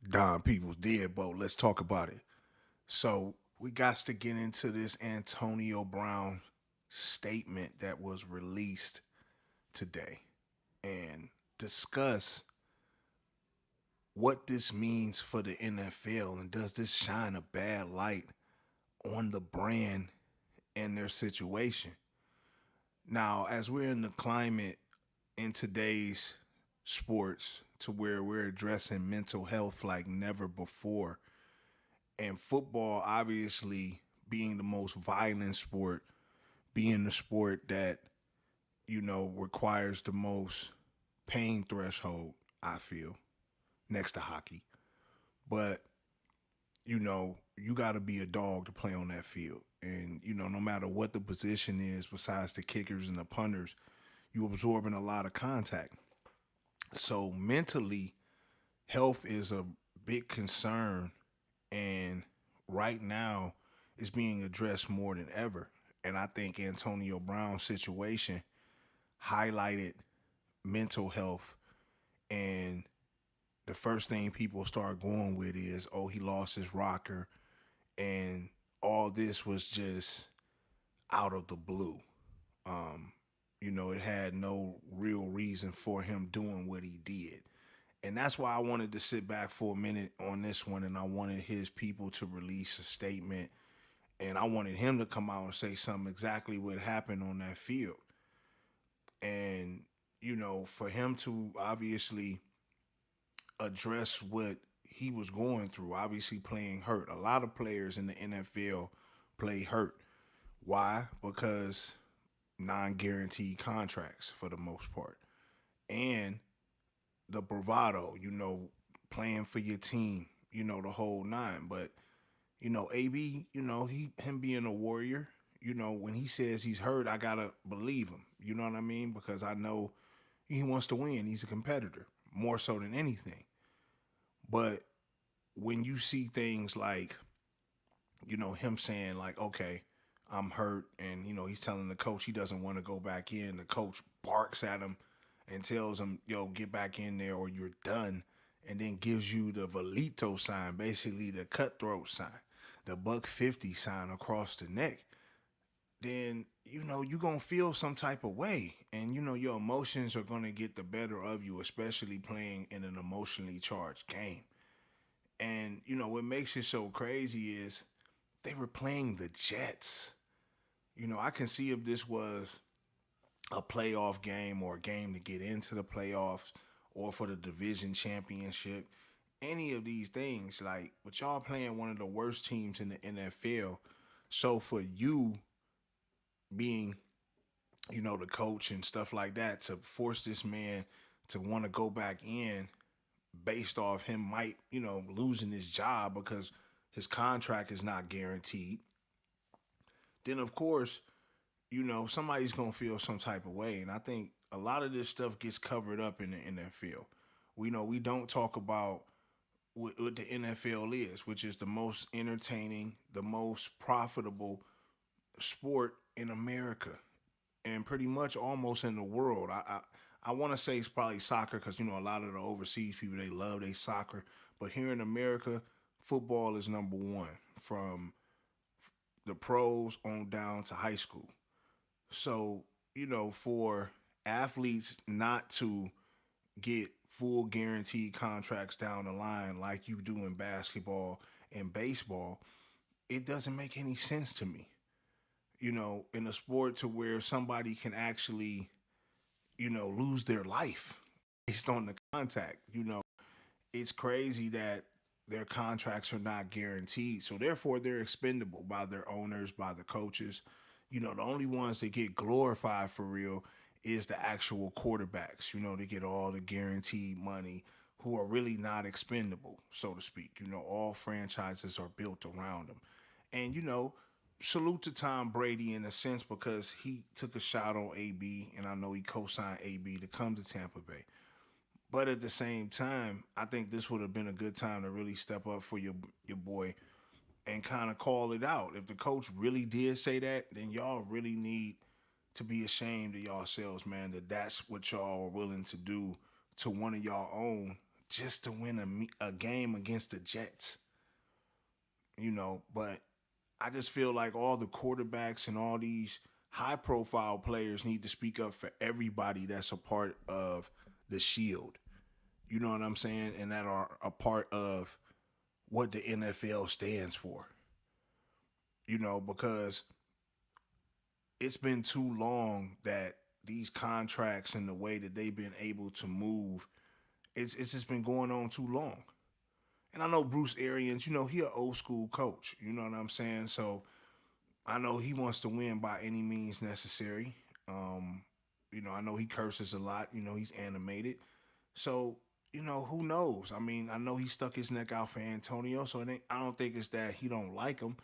Don People's Deadbolt. Let's talk about it. So we got to get into this Antonio Brown statement that was released today and discuss what this means for the NFL and does this shine a bad light on the brand and their situation. Now, as we're in the climate in today's sports to where we're addressing mental health like never before, and football obviously being the most violent sport, being the sport that requires the most pain threshold, I feel, next to hockey. But you got to be a dog to play on that field, and no matter what the position is besides the kickers and the punters, you absorbing a lot of contact. So mentally, health is a big concern, and right now is being addressed more than ever. And I think Antonio Brown's situation highlighted mental health, and the first thing people start going with is, oh, he lost his rocker, and all this was just out of the blue. Um, it had no real reason for him doing what he did. And that's why I wanted to sit back for a minute on this one, and I wanted his people to release a statement, and I wanted him to come out and say something exactly what happened on that field. And for him to obviously address what he was going through, obviously playing hurt. A lot of players in the NFL play hurt. Why? Because non-guaranteed contracts for the most part. And the bravado, playing for your team, the whole nine. But, AB, he him being a warrior, when he says he's hurt, I gotta believe him. You know what I mean? Because I know he wants to win. He's a competitor, more so than anything. But when you see things like, him saying like, okay, I'm hurt, and he's telling the coach he doesn't want to go back in. The coach barks at him and tells him, "Yo, get back in there or you're done," and then gives you the Velito sign, basically the cutthroat sign, the buck 50 sign across the neck. Then you're gonna feel some type of way, and your emotions are gonna get the better of you, especially playing in an emotionally charged game. And what makes it so crazy is they were playing the Jets. I can see if this was a playoff game or a game to get into the playoffs or for the division championship, any of these things, like, but y'all playing one of the worst teams in the NFL. So for you being, the coach and stuff like that, to force this man to want to go back in based off him might, losing his job because his contract is not guaranteed, then of course, somebody's gonna feel some type of way. And I think a lot of this stuff gets covered up in the NFL. We don't talk about what the NFL is, which is the most entertaining, the most profitable sport in America, and pretty much almost in the world. I want to say it's probably soccer because a lot of the overseas people, they love their soccer, but here in America, football is number one from the pros on down to high school. So, for athletes not to get full guaranteed contracts down the line like you do in basketball and baseball, it doesn't make any sense to me. In a sport to where somebody can actually, lose their life based on the contact, it's crazy that their contracts are not guaranteed. So therefore they're expendable by their owners, by the coaches. The only ones that get glorified for real is the actual quarterbacks. They get all the guaranteed money who are really not expendable, so to speak. All franchises are built around them. And salute to Tom Brady in a sense because he took a shot on AB, and I know he co-signed AB to come to Tampa Bay. But at the same time, I think this would have been a good time to really step up for your boy and kind of call it out. If the coach really did say that, then y'all really need to be ashamed of yourselves, man. That's what y'all are willing to do to one of y'all own just to win a game against the Jets, but I just feel like all the quarterbacks and all these high profile players need to speak up for everybody that's a part of the shield. You know what I'm saying? And that are a part of what the NFL stands for. Because it's been too long that these contracts and the way that they've been able to move, it's just been going on too long. And I know Bruce Arians, he an old school coach. You know what I'm saying? So I know he wants to win by any means necessary. Um, I know he curses a lot. He's animated. So, who knows? I mean, I know he stuck his neck out for Antonio, so I don't think it's that he don't like him,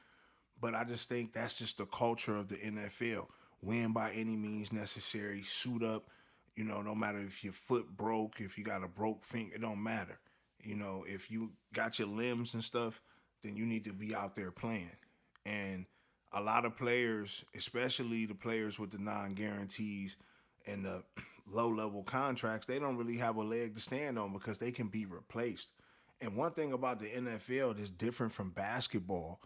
but I just think that's just the culture of the NFL. Win by any means necessary, suit up, no matter if your foot broke, if you got a broke finger, it don't matter. If you got your limbs and stuff, then you need to be out there playing. And a lot of players, especially the players with the non guarantees and the low level contracts, they don't really have a leg to stand on because they can be replaced. And one thing about the NFL that's different from basketball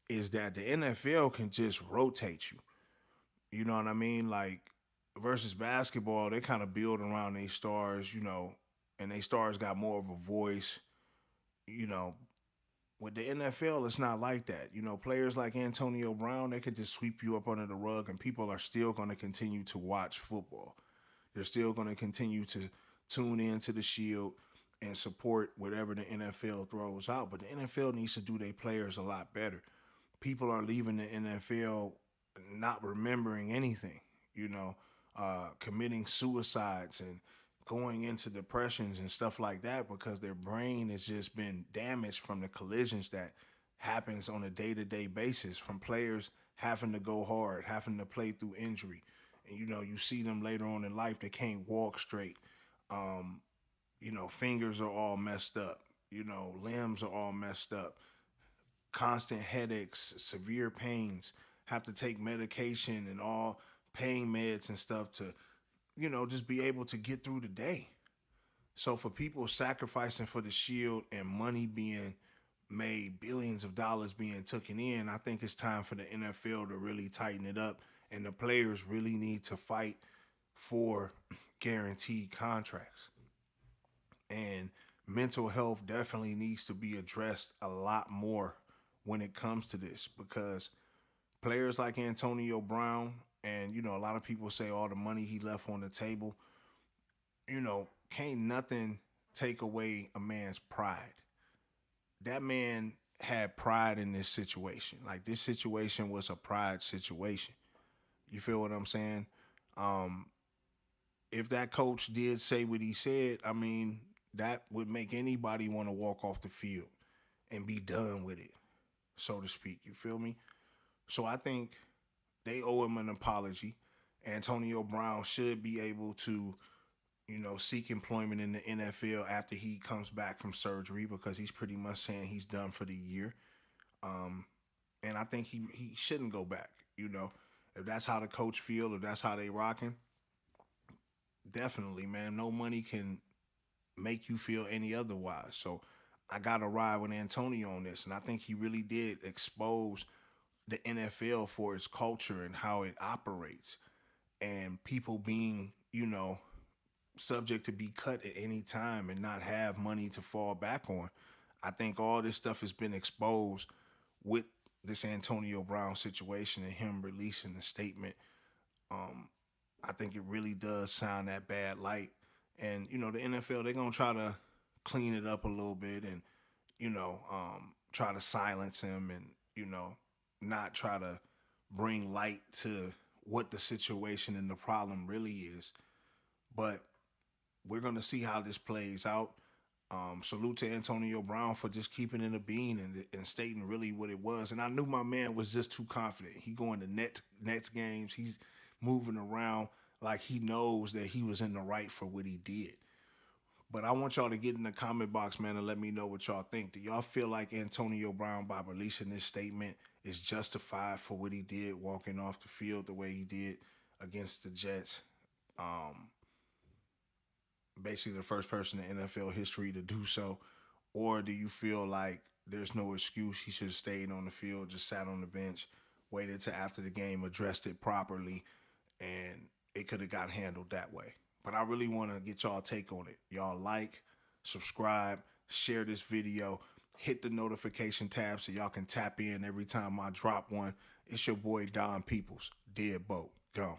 is that the NFL can just rotate you. You know what I mean? Like versus basketball, they kind of build around their stars, and they stars got more of a voice, you know. With the NFL, it's not like that. Players like Antonio Brown, they could just sweep you up under the rug, and people are still going to continue to watch football. They're still going to continue to tune in to the Shield and support whatever the NFL throws out. But the NFL needs to do their players a lot better. People are leaving the NFL not remembering anything, committing suicides and going into depressions and stuff like that because their brain has just been damaged from the collisions that happens on a day-to-day basis from players having to go hard, having to play through injury. And you see them later on in life, they can't walk straight. Fingers are all messed up. Limbs are all messed up. Constant headaches, severe pains, have to take medication and all pain meds and stuff to, just be able to get through the day. So for people sacrificing for the shield and money being made, billions of dollars being taken in, I think it's time for the NFL to really tighten it up and the players really need to fight for guaranteed contracts. And mental health definitely needs to be addressed a lot more when it comes to this because players like Antonio Brown and a lot of people say all the money he left on the table, can't nothing take away a man's pride. That man had pride in this situation. Like this situation was a pride situation. You feel what I'm saying? Um, if that coach did say what he said, I mean, that would make anybody want to walk off the field and be done with it, so to speak. You feel me? So I think they owe him an apology. Antonio Brown should be able to, seek employment in the NFL after he comes back from surgery because he's pretty much saying he's done for the year. Um, and I think he shouldn't go back. If that's how the coach feel, if that's how they rocking, definitely, man. No money can make you feel any otherwise. So I got to ride with Antonio on this, and I think he really did expose the NFL for its culture and how it operates, and people being, subject to be cut at any time and not have money to fall back on. I think all this stuff has been exposed with this Antonio Brown situation and him releasing the statement. Um, I think it really does sound that bad light. And, the NFL, they're going to try to clean it up a little bit and, try to silence him and, not try to bring light to what the situation and the problem really is. But we're going to see how this plays out. Salute to Antonio Brown for just keeping it a bean and stating really what it was. And I knew my man was just too confident. He going to Nets games. He's moving around like he knows that he was in the right for what he did. But I want y'all to get in the comment box, man, and let me know what y'all think. Do y'all feel like Antonio Brown, by releasing this statement, is justified for what he did, walking off the field the way he did against the Jets? Um, basically the first person in NFL history to do so? Or do you feel like there's no excuse? He should have stayed on the field, just sat on the bench, waited till after the game, addressed it properly, and it could have got handled that way. But I really want to get y'all take on it. Y'all like, subscribe, share this video, hit the notification tab so y'all can tap in every time I drop one. It's your boy Don Peoples, Deadbolt. Go.